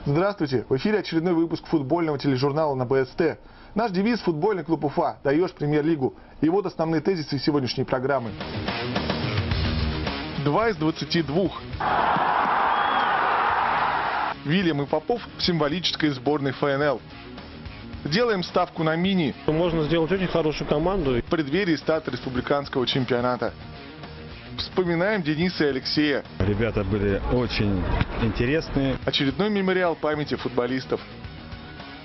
Здравствуйте! В эфире очередной выпуск футбольного тележурнала на БСТ. Наш девиз «Футбольный клуб Уфа. Даешь премьер-лигу». И вот основные тезисы сегодняшней программы. 2 из 22. Вильям и Попов в символической сборной ФНЛ. Делаем ставку на мини. Можно сделать очень хорошую команду. В преддверии старта республиканского чемпионата. Вспоминаем Дениса и Алексея. Ребята были очень интересные. Очередной мемориал памяти футболистов.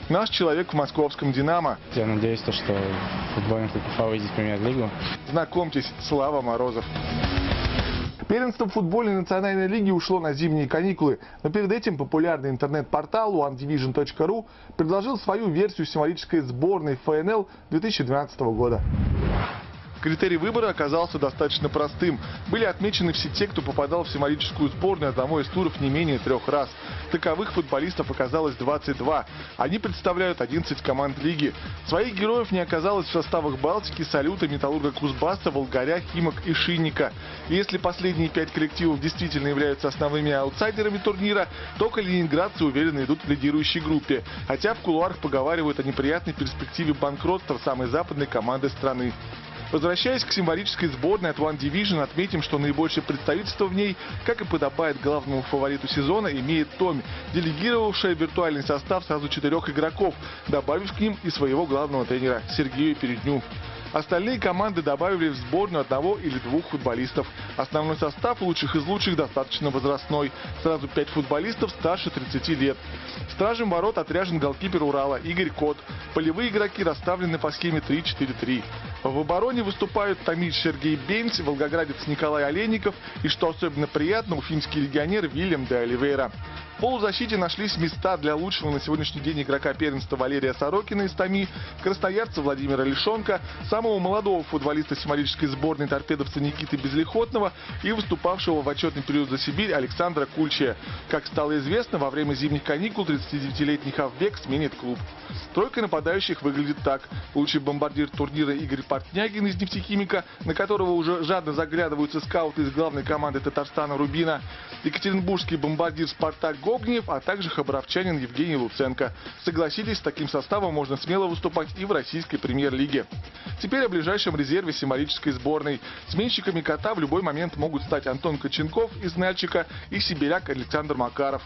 Наш человек в московском «Динамо». Я надеюсь, что футбольный клуб Уфа выйдет в премьер-лигу. Знакомьтесь, Слава Морозов. Первенство футбольной национальной лиги ушло на зимние каникулы, но перед этим популярный интернет-портал onedivision.ru предложил свою версию символической сборной ФНЛ 2012 года. Критерий выбора оказался достаточно простым. Были отмечены все те, кто попадал в символическую сборную одного из туров не менее 3 раз. Таковых футболистов оказалось 22. Они представляют 11 команд лиги. Своих героев не оказалось в составах Балтики, Салюта, Металлурга Кузбасса, Волгаря, Химок и Шинника. И если последние 5 коллективов действительно являются основными аутсайдерами турнира, то калининградцы уверенно идут в лидирующей группе. Хотя в кулуарах поговаривают о неприятной перспективе банкротства самой западной команды страны. Возвращаясь к символической сборной от One Division, отметим, что наибольшее представительство в ней, как и подобает главному фавориту сезона, имеет Томи, делегировавшая виртуальный состав сразу 4 игроков, добавив к ним и своего главного тренера Сергея Передню. Остальные команды добавили в сборную 1 или 2 футболистов. Основной состав лучших из лучших достаточно возрастной. Сразу 5 футболистов старше 30 лет. Стражем ворот отряжен голкипер Урала Игорь Кот. Полевые игроки расставлены по схеме 3-4-3. В обороне выступают томич Сергей Бенц, волгоградец Николай Олейников и, что особенно приятно, уфимский легионер Вильям де Оливейра. В полузащите нашлись места для лучшего на сегодняшний день игрока первенства Валерия Сорокина из Томи, красноярца Владимира Лишонка, самого молодого футболиста символической сборной торпедовца Никиты Безлихотного и выступавшего в отчетный период за Сибирь Александра Кульчия. Как стало известно, во время зимних каникул 39-летний хавбек сменит клуб. Тройка нападающих выглядит так. Лучший бомбардир турнира Игорь Портнягин из нефтехимика, на которого уже жадно заглядываются скауты из главной команды Татарстана Рубина, екатеринбургский бомбардир Спартак Гогниев, а также хабаровчанин Евгений Луценко. Согласитесь, с таким составом можно смело выступать и в российской премьер-лиге. Теперь о ближайшем резерве символической сборной. Сменщиками кота в любой момент могут стать Антон Коченков из Нальчика и сибиряк Александр Макаров.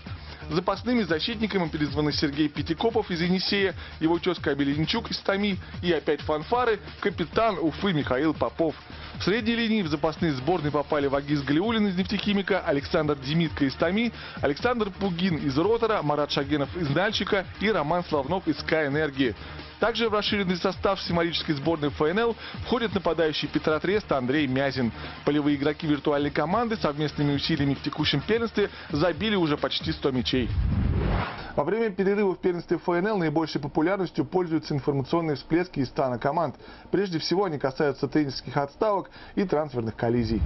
Запасными защитниками призваны Сергей Пятикопов из Енисея, его тезка Абеленчук из Томи и опять фанфары капитан Уфы Михаил Попов. В средней линии в запасные сборные попали Вагиз Галиуллин из Нефтехимика, Александр Демитко из Томи, Александр Пугин из Ротора, Марат Шагенов из Нальчика и Роман Славнов из СКА Энергии. Также в расширенный состав символической сборной ФНЛ входят нападающий Петра Треста Андрей Мязин. Полевые игроки виртуальной команды совместными усилиями в текущем первенстве забили уже почти 100 мячей. Во время перерыва в первенстве ФНЛ наибольшей популярностью пользуются информационные всплески из стана команд. Прежде всего они касаются тренерских отставок и трансферных коллизий.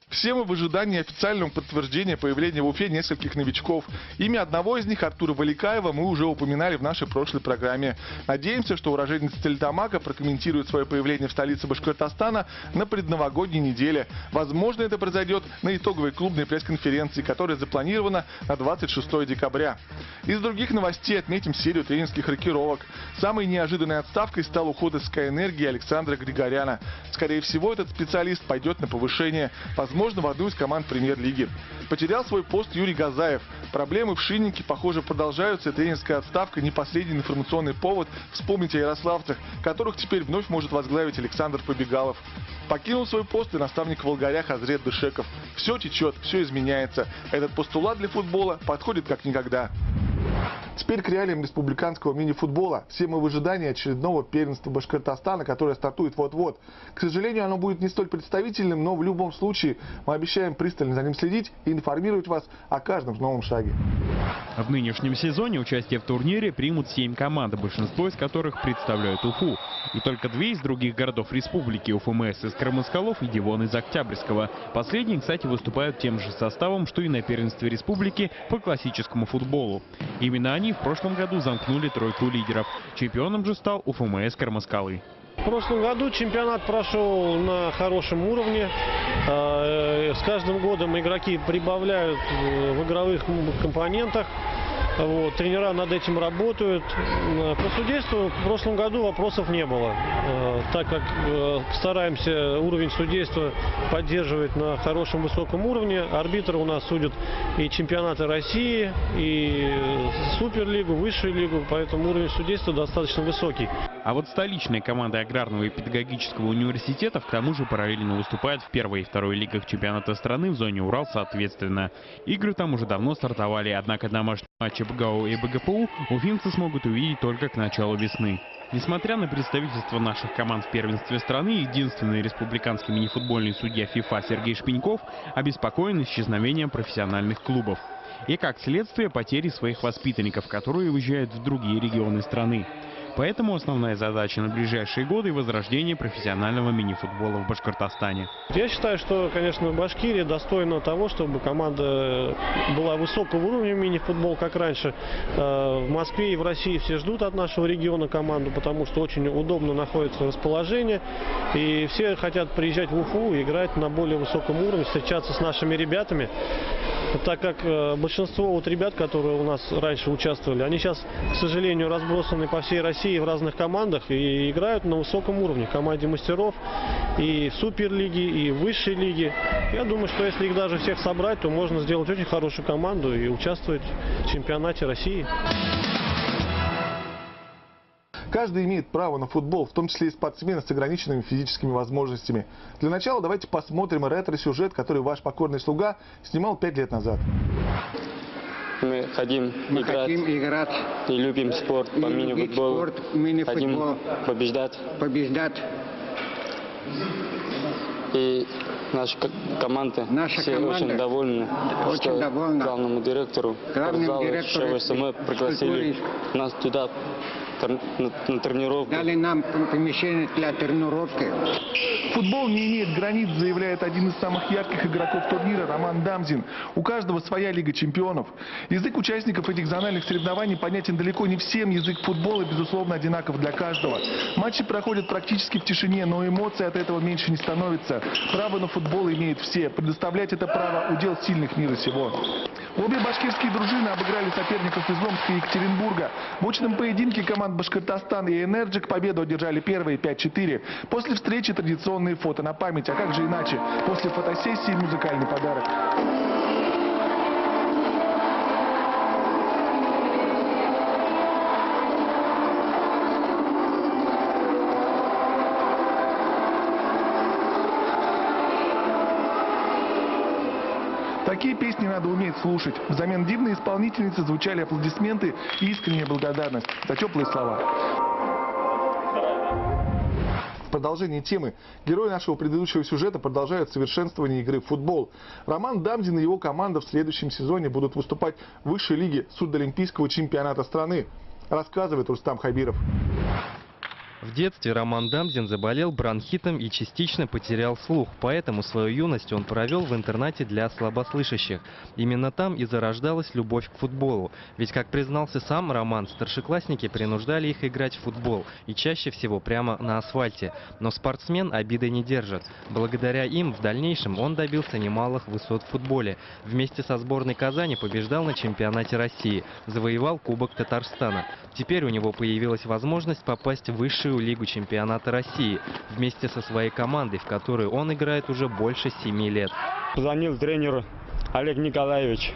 Все мы в ожидании официального подтверждения появления в Уфе нескольких новичков. Имя одного из них, Артура Валикаева, мы уже упоминали в нашей прошлой программе. Надеемся, что уроженец Стерлитамака прокомментирует свое появление в столице Башкортостана на предновогодней неделе. Возможно, это произойдет на итоговой клубной пресс-конференции, которая запланирована на 26 декабря. Из других новостей отметим серию тренерских рокировок. Самой неожиданной отставкой стал уход из СКА Энергии Александра Григоряна. Скорее всего, этот специалист пойдет на повышение, возможно, в одну из команд премьер-лиги. Потерял свой пост Юрий Газаев. Проблемы в Шиннике, похоже, продолжаются. Тренерская отставка – не последний информационный повод вспомнить о ярославцах, которых теперь вновь может возглавить Александр Побегалов. Покинул свой пост и наставник Волгаря Хазрет Дышеков. Все течет, все изменяется. Этот постулат для футбола подходит как никогда. Теперь к реалиям республиканского мини-футбола. Все мы в ожидании очередного первенства Башкортостана, которое стартует вот-вот. К сожалению, оно будет не столь представительным, но в любом случае мы обещаем пристально за ним следить и информировать вас о каждом новом шаге. В нынешнем сезоне участие в турнире примут 7 команд, большинство из которых представляют Уфу. И только 2 из других городов республики – УФМС из Кармаскалов и Дивон из Октябрьского. Последние, кстати, выступают тем же составом, что и на первенстве республики по классическому футболу. Именно они в прошлом году замкнули тройку лидеров. Чемпионом же стал УФМС Кармаскалы. В прошлом году чемпионат прошел на хорошем уровне. С каждым годом игроки прибавляют в игровых компонентах. Вот, тренера над этим работают. По судейству в прошлом году вопросов не было, так как стараемся уровень судейства поддерживать на хорошем высоком уровне. Арбитры у нас судят и чемпионаты России, и Суперлигу, Высшую лигу, поэтому уровень судейства достаточно высокий. А вот столичная команда Аграрного и педагогического университетов к тому же параллельно выступает в первой и второй лигах чемпионата страны в зоне Урал соответственно. Игры там уже давно стартовали, однако домашние матчи БГАУ и БГПУ уфимцы смогут увидеть только к началу весны. Несмотря на представительство наших команд в первенстве страны, единственный республиканский мини-футбольный судья ФИФА Сергей Шпеньков обеспокоен исчезновением профессиональных клубов. И как следствие потери своих воспитанников, которые уезжают в другие регионы страны. Поэтому основная задача на ближайшие годы – возрождение профессионального мини-футбола в Башкортостане. Я считаю, что, конечно, Башкирия достойна того, чтобы команда была высокого уровня мини-футбол, как раньше. В Москве и в России все ждут от нашего региона команду, потому что очень удобно находится расположение. И все хотят приезжать в Уфу и играть на более высоком уровне, встречаться с нашими ребятами. Так как большинство вот ребят, которые у нас раньше участвовали, они сейчас, к сожалению, разбросаны по всей России в разных командах и играют на высоком уровне. В команде мастеров, и в Суперлиге, и в Высшей лиге. Я думаю, что если их даже всех собрать, то можно сделать очень хорошую команду и участвовать в чемпионате России. Каждый имеет право на футбол, в том числе и спортсмены с ограниченными физическими возможностями. Для начала давайте посмотрим ретро-сюжет, который ваш покорный слуга снимал 5 лет назад. Мы хотим играть и любим спорт по мини-футболу. Хотим побеждать. И наша команда все очень довольны, что главному директору что мы пригласили нас туда на тренировку. Дали нам помещение для тренировки. Футбол не имеет границ, заявляет один из самых ярких игроков турнира Роман Дамзин. У каждого своя Лига чемпионов. Язык участников этих зональных соревнований понятен далеко не всем. Язык футбола, безусловно, одинаков для каждого. Матчи проходят практически в тишине, но эмоций от этого меньше не становится. Право на футбол имеют все. Предоставлять это право – удел сильных мира сего. Обе башкирские дружины обыграли соперников из Омска и Екатеринбурга. В очном поединке команд Башкортостан и Энерджик победу одержали первые 5-4. После встречи традиционные фото на память. А как же иначе? После фотосессии музыкальный подарок. Такие песни надо уметь слушать. Взамен дивной исполнительницы звучали аплодисменты и искренняя благодарность за теплые слова. В продолжении темы герои нашего предыдущего сюжета продолжают совершенствование игры в футбол. Роман Дамзин и его команда в следующем сезоне будут выступать в высшей лиге судоолимпийского чемпионата страны. Рассказывает Рустам Хабиров. В детстве Роман Дамзин заболел бронхитом и частично потерял слух, поэтому свою юность он провел в интернате для слабослышащих. Именно там и зарождалась любовь к футболу. Ведь, как признался сам Роман, старшеклассники принуждали их играть в футбол, и чаще всего прямо на асфальте. Но спортсмен обиды не держит. Благодаря им в дальнейшем он добился немалых высот в футболе. Вместе со сборной Казани побеждал на чемпионате России, завоевал Кубок Татарстана. Теперь у него появилась возможность попасть в высшую лигу чемпионата России вместе со своей командой, в которой он играет уже больше 7 лет. Позвонил тренер Олег Николаевич.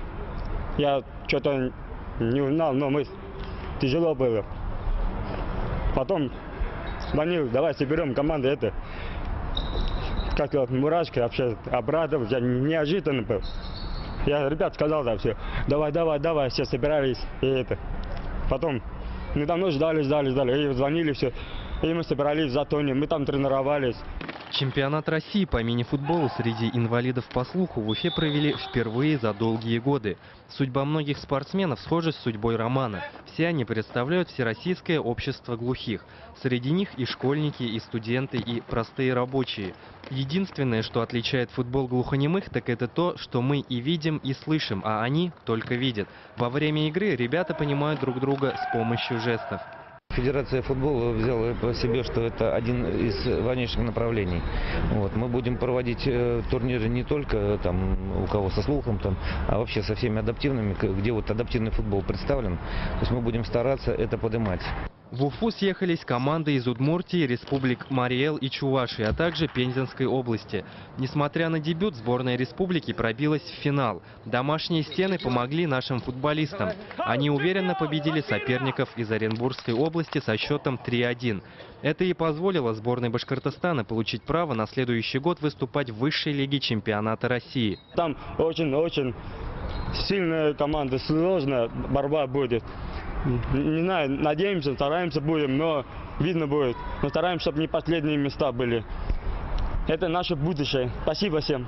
Я что-то не узнал, но тяжело было. Потом звонил, давай соберем команду. Это как мурашки вообще, обрадовался, неожиданно был. Я ребят сказал, да, все, давай, все собирались. И это. Потом мы давно ждали, и звонили все. И мы собрались в Затоне, мы там тренировались. Чемпионат России по мини-футболу среди инвалидов по слуху в Уфе провели впервые за долгие годы. Судьба многих спортсменов схожа с судьбой Романа. Все они представляют Всероссийское общество глухих. Среди них и школьники, и студенты, и простые рабочие. Единственное, что отличает футбол глухонемых, так это то, что мы и видим, и слышим, а они только видят. Во время игры ребята понимают друг друга с помощью жестов. Федерация футбола взяла по себе, что это один из важнейших направлений. Вот. Мы будем проводить турниры не только там, у кого со слухом, там, а вообще со всеми адаптивными, где вот адаптивный футбол представлен. То есть мы будем стараться это поднимать. В Уфу съехались команды из Удмуртии, республик Марий-Эл и Чувашии, а также Пензенской области. Несмотря на дебют, сборная республики пробилась в финал. Домашние стены помогли нашим футболистам. Они уверенно победили соперников из Оренбургской области со счетом 3-1. Это и позволило сборной Башкортостана получить право на следующий год выступать в высшей лиге чемпионата России. Там очень-очень сильная команда, сложная борьба будет. Не знаю, надеемся, стараемся будем, но видно будет. Но стараемся, чтобы не последние места были. Это наше будущее. Спасибо всем.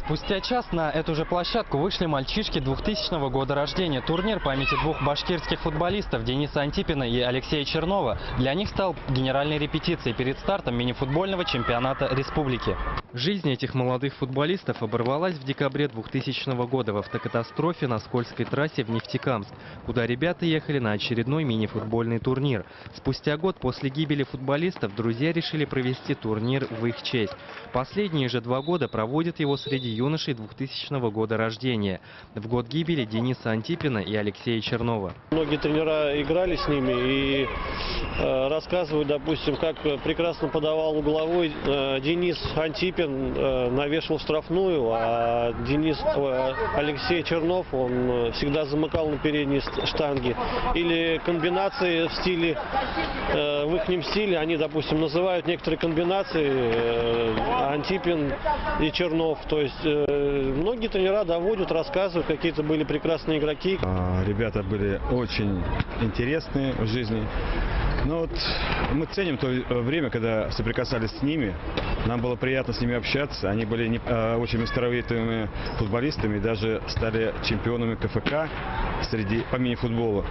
Спустя час на эту же площадку вышли мальчишки 2000 года рождения. Турнир памяти двух башкирских футболистов Дениса Антипина и Алексея Чернова для них стал генеральной репетицией перед стартом мини-футбольного чемпионата республики. Жизнь этих молодых футболистов оборвалась в декабре 2000 года в автокатастрофе на скользкой трассе в Нефтекамск, куда ребята ехали на очередной мини-футбольный турнир. Спустя год после гибели футболистов друзья решили провести турнир в их честь. Последние же 2 года проводят его среди юношей 2000 года рождения, в год гибели Дениса Антипина и Алексея Чернова. Многие тренера играли с ними и рассказывают, допустим, как прекрасно подавал угловой Денис Антипин, навешивал штрафную, а Алексей Чернов, он всегда замыкал на передней штанге. Или комбинации в стиле, в их стиле, они, допустим, называют некоторые комбинации Антипин и Чернов. То есть многие тренера доводят, рассказывают, какие-то были прекрасные игроки. Ребята были очень интересные в жизни. Но вот мы ценим то время, когда соприкасались с ними. Нам было приятно с ними общаться. Они были очень мастеровитыми футболистами, даже стали чемпионами КФК по мини-футболу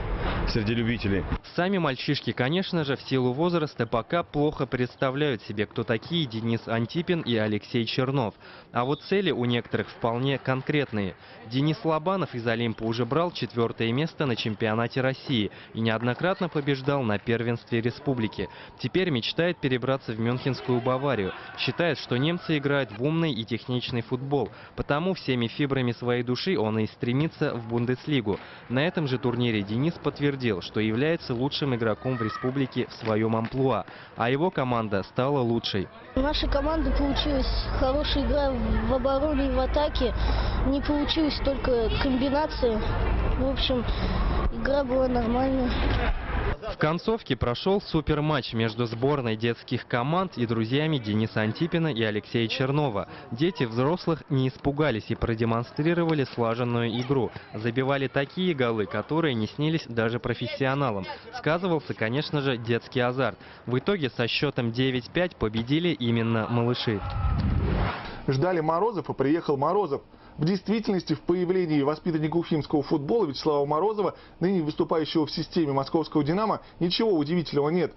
среди любителей. Сами мальчишки, конечно же, в силу возраста пока плохо представляют себе, кто такие Денис Антипин и Алексей Чернов. А вот цели у некоторых вполне конкретные. Денис Лобанов из Олимпа уже брал 4-е место на чемпионате России и неоднократно побеждал на первенстве республики. Теперь мечтает перебраться в Мюнхенскую Баварию. Считает, что немцы играют в умный и техничный футбол. Потому всеми фибрами своей души он и стремится в Бундеслигу. На этом же турнире Денис подтвердил, что является лучшим игроком в республике в своем амплуа, а его команда стала лучшей. У нашей команды получилась хорошая игра в обороне и в атаке. Не получилось только комбинации. В общем, игра была нормальная. В концовке прошел суперматч между сборной детских команд и друзьями Дениса Антипина и Алексея Чернова. Дети взрослых не испугались и продемонстрировали слаженную игру. Забивали такие голы, которые не снились даже профессионалам. Сказывался, конечно же, детский азарт. В итоге со счетом 9-5 победили именно малыши. Ждали Морозов, и приехал Морозов. В действительности, в появлении воспитанника уфимского футбола Вячеслава Морозова, ныне выступающего в системе московского «Динамо», ничего удивительного нет.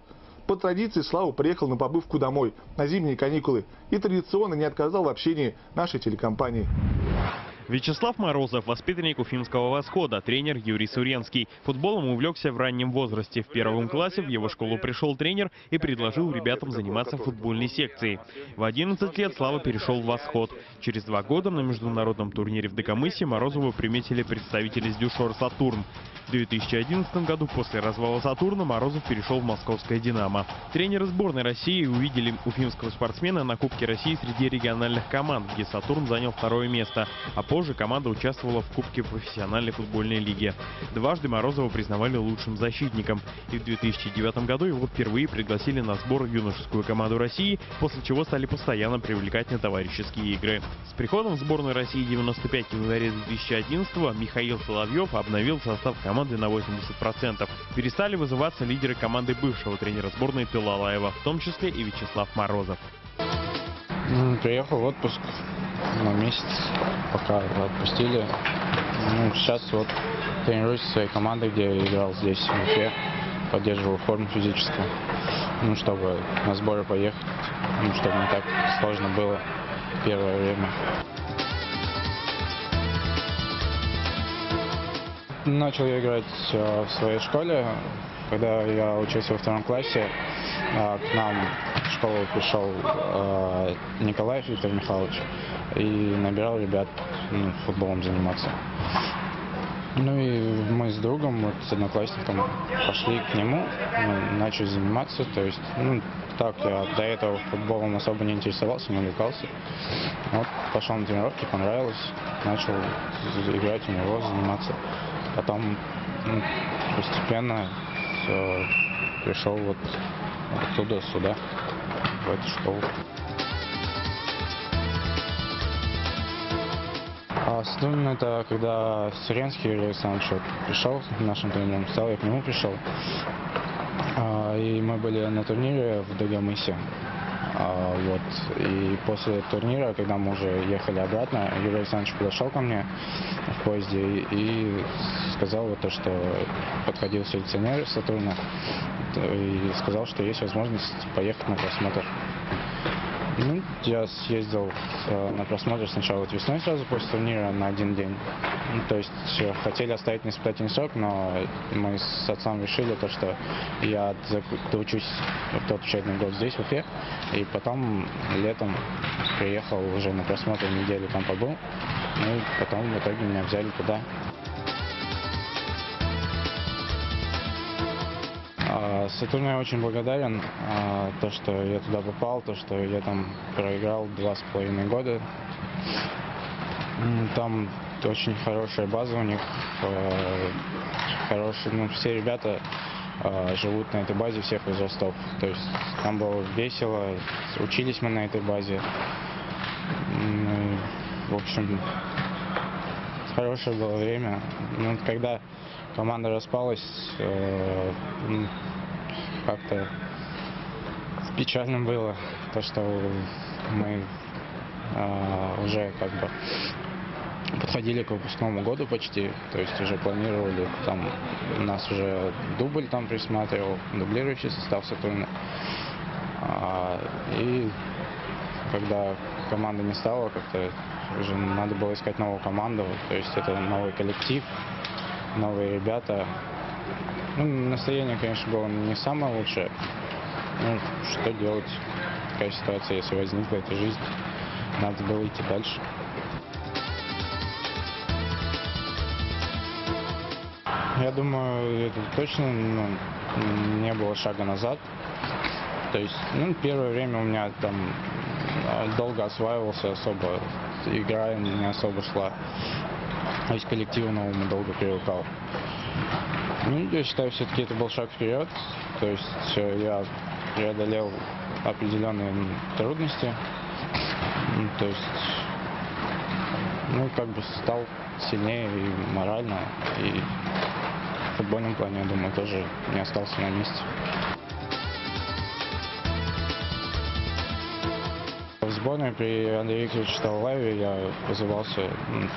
По традиции Слава приехал на побывку домой, на зимние каникулы, и традиционно не отказал в общении нашей телекомпании. Вячеслав Морозов – воспитанник Уфимского «Восхода», тренер Юрий Суренский. Футболом увлекся в раннем возрасте. В 1 классе в его школу пришел тренер и предложил ребятам заниматься футбольной секцией. В 11 лет Слава перешел в «Восход». Через 2 года на международном турнире в Дакомысе Морозову приметили представители с Дюшор «Сатурн». В 2011 году после развала «Сатурна» Морозов перешел в московское «Динамо». Тренеры сборной России увидели уфимского спортсмена на Кубке России среди региональных команд, где «Сатурн» занял 2-е место, а позже команда участвовала в Кубке профессиональной футбольной лиги. Дважды Морозова признавали лучшим защитником. И в 2009 году его впервые пригласили на сбор в юношескую команду России, после чего стали постоянно привлекать на товарищеские игры. С приходом в сборную России 95 в январе 2011-го Михаил Соловьев обновил состав команды на 80%. Перестали вызываться лидеры команды бывшего тренера сборной Тылалаева, в том числе и Вячеслав Морозов. Приехал в отпуск на месяц, пока отпустили. Сейчас вот тренируюсь в своей команде, где я играл здесь, в Уфе, поддерживал форму физическую, чтобы на сборы поехать, чтобы не так сложно было первое время. Начал я играть в своей школе, когда я учился во 2 классе, к нам в школу пришел Николаев Виктор Михайлович и набирал ребят футболом заниматься. Ну и мы с другом, вот, с одноклассником, пошли к нему, начали заниматься. То есть, так я до этого футболом особо не интересовался, не увлекался. Вот пошел на тренировки, понравилось, начал играть у него, заниматься. Потом постепенно пришел вот оттуда сюда, в эту школу. А Сатурн — это когда Сиренский Юрий Александрович пришел нашим тренером, стал, я к нему пришел. И мы были на турнире в Дагомысе. Вот. И после турнира, когда мы уже ехали обратно, Юрий Александрович подошел ко мне в поезде и сказал то, что подходил селекционер Сатурна и сказал, что есть возможность поехать на просмотр. Я съездил на просмотр сначала весной, сразу после турнира, на 1 день. То есть хотели оставить на испытательный срок, но мы с отцом решили то, что я доучусь в тот учебный год здесь, в Уфе, и потом летом приехал уже на просмотр, неделю там побыл, и потом в итоге меня взяли туда. Сатурну я очень благодарен, то, что я туда попал, то, что я там проиграл 2,5 года. Там очень хорошая база у них, хорошие, все ребята живут на этой базе всех возрастов. То есть там было весело, учились мы на этой базе. В общем, хорошее было время. Когда команда распалась, как-то печально было, то, что мы уже как бы подходили к выпускному году почти, то есть уже планировали, там нас уже дубль там присматривал, дублирующий состав Сатурна. И когда команда не стала, как-то уже надо было искать новую команду, то есть это новый коллектив, новые ребята. Настроение, конечно, было не самое лучшее. Что делать? Такая ситуация, если возникла эта жизнь, надо было идти дальше. Я думаю, это точно не было шага назад. То есть, первое время у меня там долго осваивался особо, игра не особо шла. То есть коллективу новому долго привыкал. Я считаю, все-таки это был шаг вперед. То есть я преодолел определенные трудности. То есть, как бы стал сильнее и морально, и в футбольном плане, я думаю, тоже не остался на месте. В сборной при Андрея Викторовиче Талалаеве я вызывался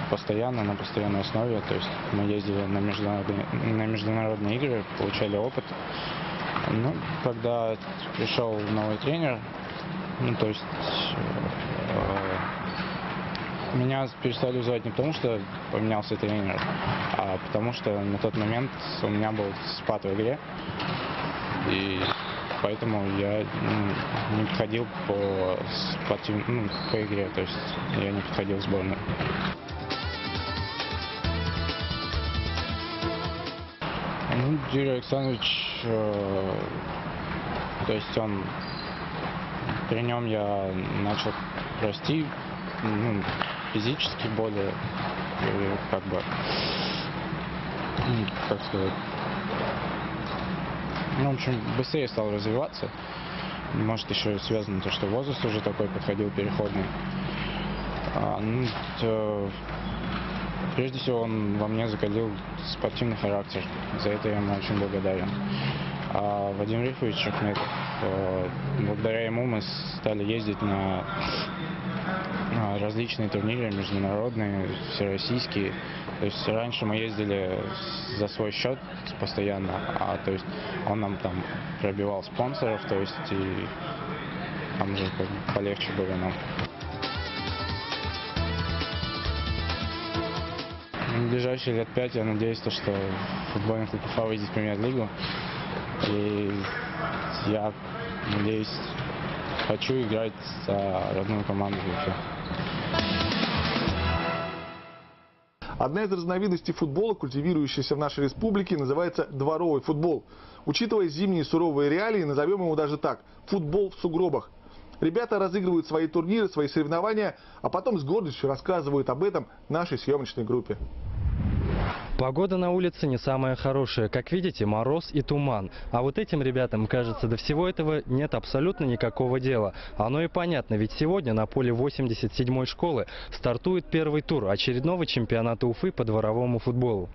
постоянно, на постоянной основе. То есть мы ездили на международные игры, получали опыт. Когда пришел новый тренер, то есть меня перестали вызывать не потому, что поменялся тренер, а потому что на тот момент у меня был спад в игре. И поэтому я не подходил по игре, то есть я не подходил в сборную. Юрий Александрович, то есть при нем я начал расти, физически более, как сказать, в общем, быстрее стал развиваться. Может, еще связано то, что возраст уже такой подходил, переходный. Прежде всего, он во мне закалил спортивный характер. За это я ему очень благодарен. А Вадим Рифович Ахметов, благодаря ему мы стали ездить на различные турниры, международные, всероссийские. То есть раньше мы ездили за свой счет постоянно, то есть он нам там пробивал спонсоров, то есть и там уже как бы полегче было нам. В ближайшие лет 5 я надеюсь, что футбольный клуб Уфа выйдет в премьер-лигу. И я надеюсь, хочу играть за родную команду в Уфе. Одна из разновидностей футбола, культивирующаяся в нашей республике, называется дворовый футбол. Учитывая зимние суровые реалии, назовем его даже так – футбол в сугробах. Ребята разыгрывают свои турниры, свои соревнования, а потом с гордостью рассказывают об этом нашей съемочной группе. Погода на улице не самая хорошая. Как видите, мороз и туман. А вот этим ребятам, кажется, до всего этого нет абсолютно никакого дела. Оно и понятно, ведь сегодня на поле 87-й школы стартует первый тур очередного чемпионата Уфы по дворовому футболу.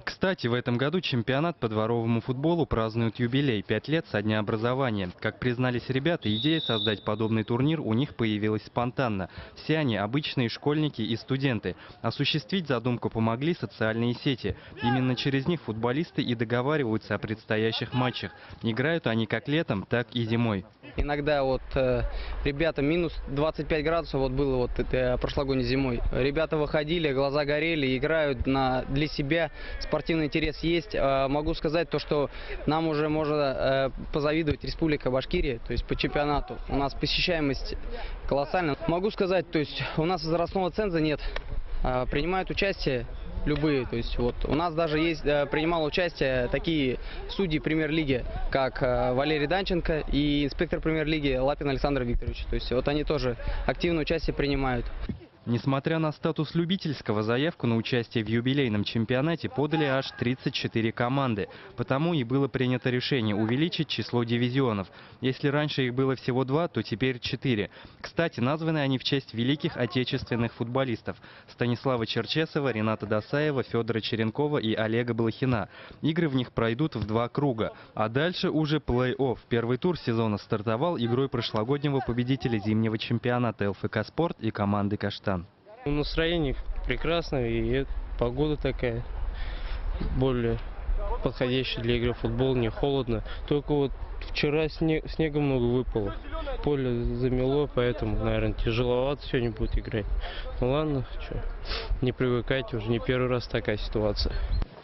Кстати, в этом году чемпионат по дворовому футболу празднует юбилей – 5 лет со дня образования. Как признались ребята, идея создать подобный турнир у них появилась спонтанно. Все они обычные школьники и студенты. Осуществить задумку помогли социальные сети. Именно через них футболисты и договариваются о предстоящих матчах. Играют они как летом, так и зимой. Иногда вот ребята минус 25 градусов вот было вот это прошлогодней зимой. Ребята выходили, глаза горели, играют для себя. Спортивный интерес есть. Могу сказать то, что нам уже можно позавидовать Республика Башкирия, то есть по чемпионату. У нас посещаемость колоссальная. Могу сказать, то есть у нас возрастного ценза нет. Принимают участие любые, то есть вот у нас даже есть принимал участие такие судьи премьер-лиги, как Валерий Данченко и инспектор премьер-лиги Лапин Александр Викторович. То есть вот они тоже активное участие принимают. Несмотря на статус любительского, заявку на участие в юбилейном чемпионате подали аж 34 команды. Потому и было принято решение увеличить число дивизионов. Если раньше их было всего 2, то теперь 4. Кстати, названы они в честь великих отечественных футболистов – Станислава Черчесова, Рената Досаева, Федора Черенкова и Олега Блохина. Игры в них пройдут в 2 круга. А дальше уже плей-офф. Первый тур сезона стартовал игрой прошлогоднего победителя зимнего чемпионата ЛФК «Спорт» и команды «Каштан». Настроение прекрасное, и погода такая более подходящая для игры в футбол, не холодно. Только вот вчера снега много выпало, поле замело, поэтому, наверное, тяжеловато сегодня будет играть. Ну ладно, что, не привыкайте, уже не первый раз такая ситуация.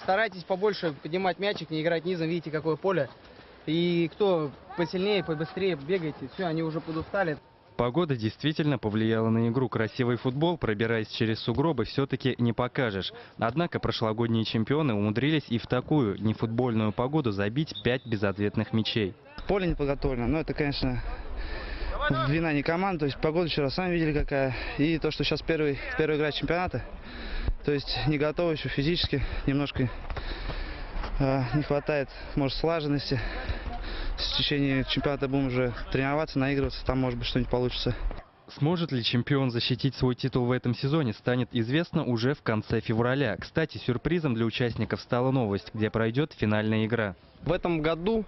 Старайтесь побольше поднимать мячик, не играть низом, видите, какое поле. И кто посильнее, побыстрее бегайте, все, они уже подустали. Погода действительно повлияла на игру. Красивый футбол, пробираясь через сугробы, все-таки не покажешь. Однако прошлогодние чемпионы умудрились и в такую нефутбольную погоду забить 5 безответных мячей. Поле не подготовлено, но это, конечно, вина не команды. То есть погода вчера сами видели какая. И то, что сейчас первая игра чемпионата, то есть не готовы еще физически, немножко не хватает, может, слаженности. В течение чемпионата будем уже тренироваться, наигрываться, там, может быть, что-нибудь получится. Сможет ли чемпион защитить свой титул в этом сезоне, станет известно уже в конце февраля. Кстати, сюрпризом для участников стала новость, где пройдет финальная игра. В этом году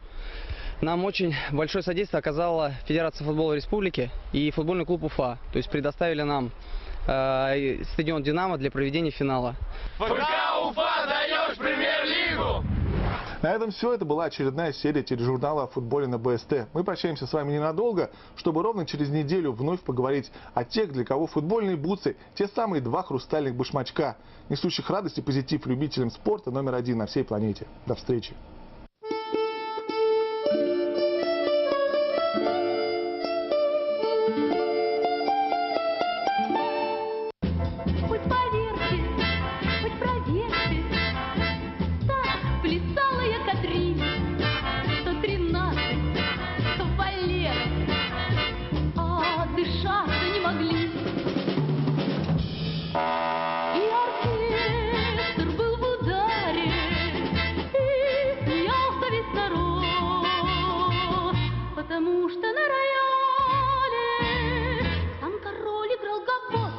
нам очень большое содействие оказала Федерация футбола Республики и футбольный клуб Уфа. То есть предоставили нам стадион «Динамо» для проведения финала. ФК Уфа, даешь премьер-лигу! На этом все. Это была очередная серия тележурнала о футболе на БСТ. Мы прощаемся с вами ненадолго, чтобы ровно через неделю вновь поговорить о тех, для кого футбольные бутсы – те самые 2 хрустальных башмачка, несущих радость и позитив любителям спорта номер 1 на всей планете. До встречи! Потому что на рояле сам король играл габбот.